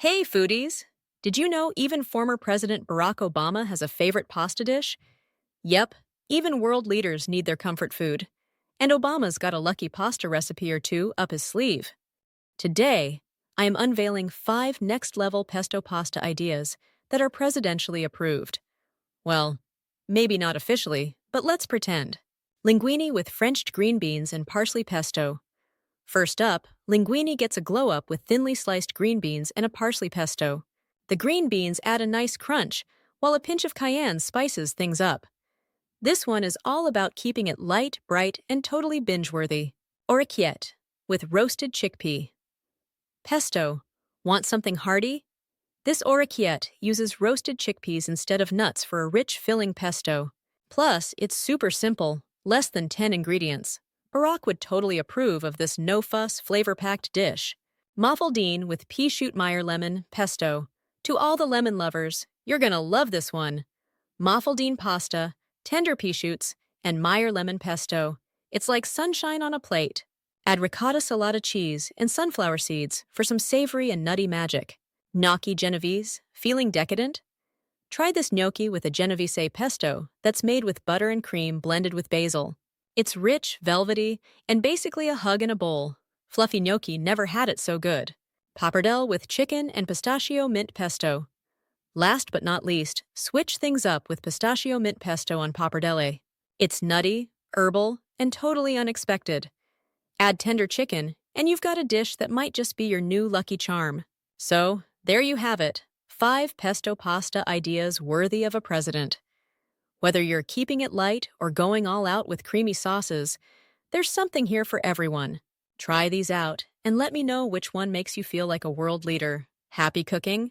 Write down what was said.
Hey, foodies! Did you know even former President Barack Obama has a favorite pasta dish? Yep, even world leaders need their comfort food. And Obama's got a lucky pasta recipe or two up his sleeve. Today, I am unveiling 5 next level pesto pasta ideas that are presidentially approved. Well, maybe not officially, but let's pretend. Linguine with Frenched green beans and parsley pesto. First up, linguine gets a glow up with thinly sliced green beans and a parsley pesto. The green beans add a nice crunch, while a pinch of cayenne spices things up. This one is all about keeping it light, bright, and totally binge-worthy. Orecchiette with roasted chickpea. Pesto. Want something hearty? This orecchiette uses roasted chickpeas instead of nuts for a rich, filling pesto. Plus, it's super simple, less than 10 ingredients. Barack would totally approve of this no-fuss, flavor-packed dish. Mafaldine with pea shoot Meyer lemon pesto. To all the lemon lovers, you're gonna love this one. Mafaldine pasta, tender pea shoots, and Meyer lemon pesto. It's like sunshine on a plate. Add ricotta salata cheese and sunflower seeds for some savory and nutty magic. Gnocchi Genovese, feeling decadent? Try this gnocchi with a Genovese pesto that's made with butter and cream blended with basil. It's rich, velvety, and basically a hug in a bowl. Fluffy gnocchi never had it so good. Pappardelle with chicken and pistachio mint pesto. Last but not least, switch things up with pistachio mint pesto on pappardelle. It's nutty, herbal, and totally unexpected. Add tender chicken, and you've got a dish that might just be your new lucky charm. So, there you have it, 5 pesto pasta ideas worthy of a president. Whether you're keeping it light or going all out with creamy sauces, there's something here for everyone. Try these out and let me know which one makes you feel like a world leader. Happy cooking?